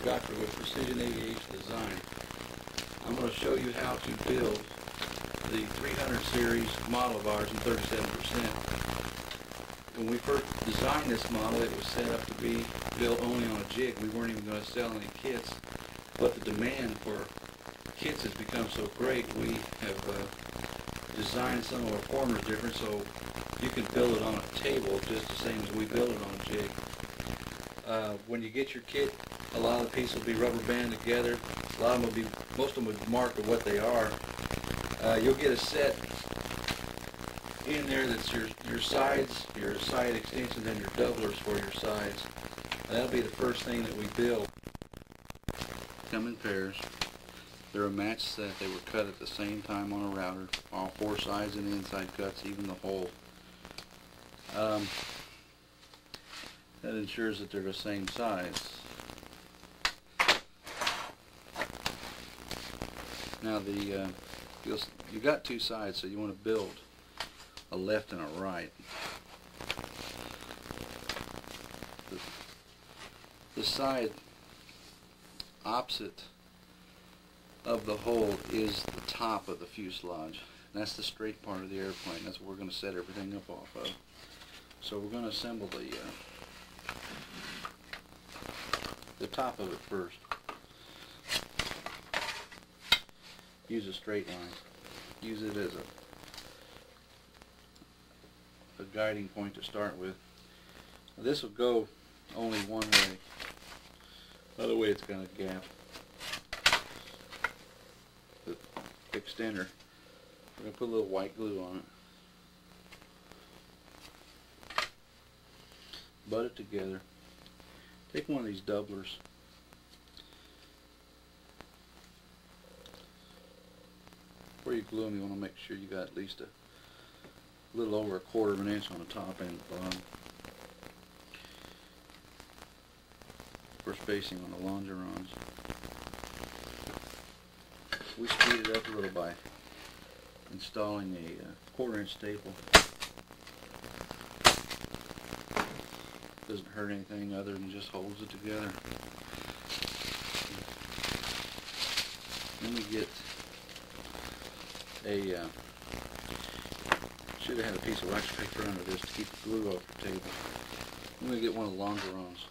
Godfrey with Precision Aviation Design. I'm going to show you how to build the 300 series model of ours in 37%. When we first designed this model, it was set up to be built only on a jig. We weren't even going to sell any kits, but the demand for kits has become so great, we have designed some of our formers different, so you can build it on a table just the same as we build it on a jig. When you get your kit, a lot of the pieces will be rubber banded together. A lot of them will be, most of them will be marked of what they are. You'll get a set in there that's your sides, your side extensions, and your doublers for your sides. That'll be the first thing that we build. Come in pairs. They're a match set. They were cut at the same time on a router. All four sides and inside cuts, even the hole. That ensures that they're the same size. Now you got two sides, so you want to build a left and a right. The side opposite of the hole is the top of the fuselage. And that's the straight part of the airplane. That's what we're going to set everything up off of. So we're going to assemble the top of it first. Use a straight line. Use it as a guiding point to start with. Now this will go only one way. The other way it's going to gap. The extender. We're going to put a little white glue on it. Butt it together. Take one of these doublers. Before you glue them, you want to make sure you got at least a little over 1/4 of an inch on the top and the bottom. For spacing on the longerons. We speed it up a little by installing a 1/4 inch staple. Doesn't hurt anything other than just holds it together. Then we get should have had a piece of wax paper under this to keep the glue off the table. Then we get one of the longerons.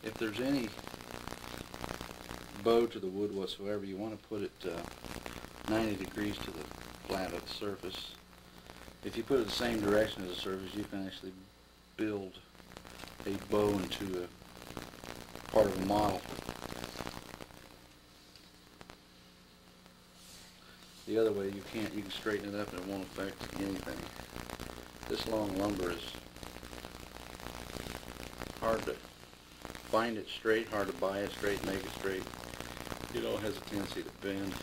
If there's any bow to the wood whatsoever, you want to put it 90 degrees to the flat of the surface. If you put it the same direction as the surface, you can actually build a bow into a part of a model. The other way you can't. You can straighten it up and it won't affect anything. This long lumber is hard to find it straight, hard to buy it straight, make it straight. It all has a tendency to bend.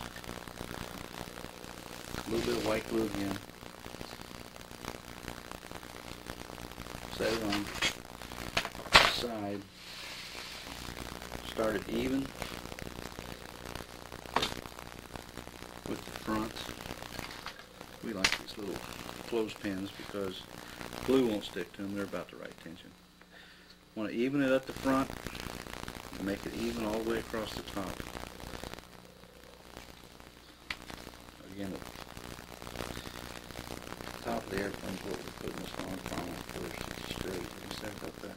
A little bit of white glue again. Set it on the side. Start it even with the front. We like these little clothespins because glue won't stick to them. They're about the right tension. Want to even it up the front and make it even all the way across the top. Again, the top of the airplane is what we're putting this on first. It's straight. You can set it up that way.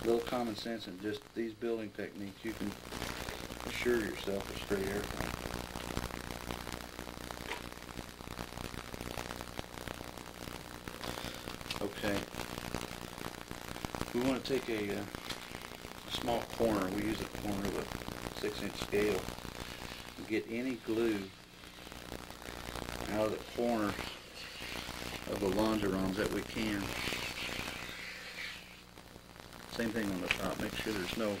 A little common sense and just these building techniques, you can assure yourself a straight airplane. Okay. We want to take a small corner. We use a corner of a 6-inch scale and get any glue out of the corners of the longerons that we can. Same thing on the top. Make sure there's no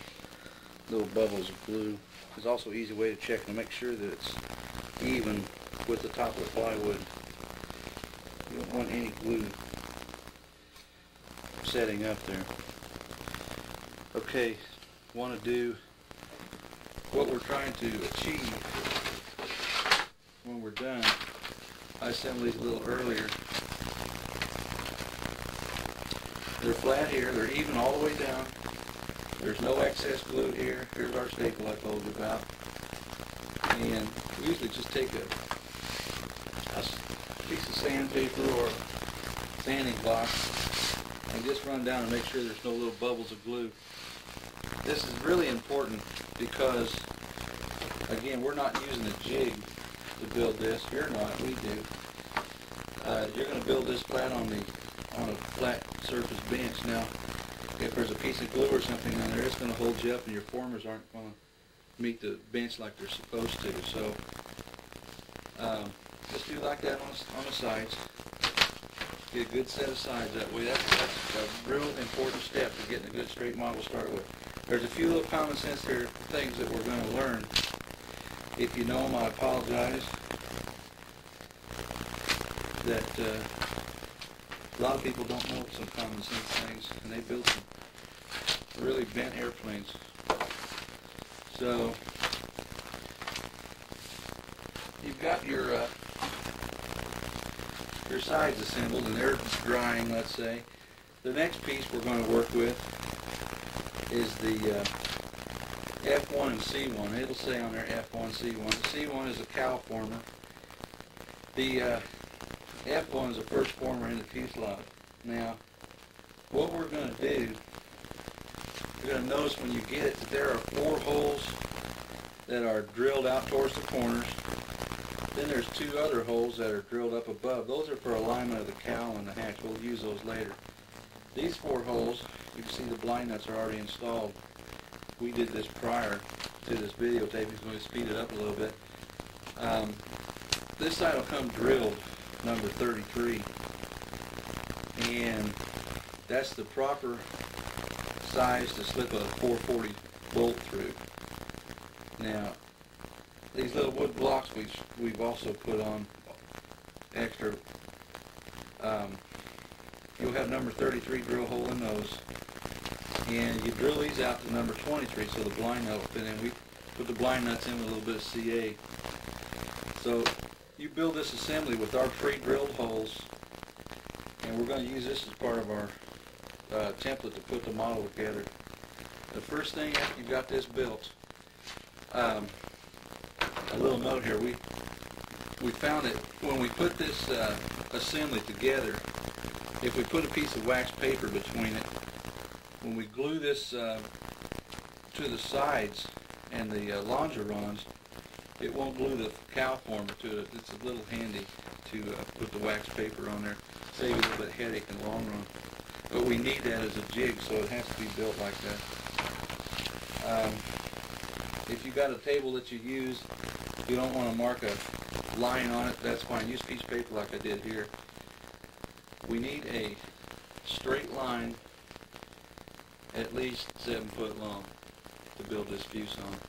little bubbles of glue. There's also an easy way to check to make sure that it's even with the top of the plywood. You don't want any glue setting up there. Okay, want to do what we're trying to achieve when we're done. I assembled these a little earlier. They're flat here. They're even all the way down. There's no excess glue here. Here's our staple I told you about. And we usually just take a piece of sandpaper or sanding block and just run down and make sure there's no little bubbles of glue. This is really important because, again, we're not using a jig to build this. You're not. We do. You're going to build this flat on a flat surface bench. Now, if there's a piece of glue or something on there, it's going to hold you up, and your formers aren't going to meet the bench like they're supposed to. So, just do like that on the sides. Get a good set of sides that way. That's a real important step to getting a good straight model to start with. There's a few little common sense here, things that we're going to learn. If you know them, I apologize. That a lot of people don't know some common sense things, and they build some really bent airplanes. So you've got your sides assembled, and they're drying, let's say. The next piece we're going to work with is the F1 and C1. It'll say on there F1, C1. The C1 is a cowl former. The F1 is the first former in the fuselage. Now, what we're going to do, you're going to notice when you get it that there are 4 holes that are drilled out towards the corners. Then there's 2 other holes that are drilled up above. Those are for alignment of the cowl and the hatch. We'll use those later. These 4 holes, you can see the blind nuts are already installed. We did this prior to this videotape. He's going to speed it up a little bit. This side will come drilled number 33, and that's the proper size to slip a 440 bolt through. Now, these little wood blocks we've also put on extra. You'll have number 33 drill hole in those, and you drill these out to number 23 so the blind nut will fit in. We put the blind nuts in with a little bit of CA. So you build this assembly with our pre-drilled holes, and we're going to use this as part of our template to put the model together. The first thing after you've got this built, a little note here, we found that when we put this assembly together, if we put a piece of wax paper between it, when we glue this to the sides and the longerons, it won't glue the cowl former to it. It's a little handy to put the wax paper on there. Save a little bit of headache in the long run. But we need that as a jig, so it has to be built like that. If you've got a table that you use, you don't want to mark a line on it, that's fine. Use piece of paper like I did here. We need a straight line at least 7 foot long to build this fuselage.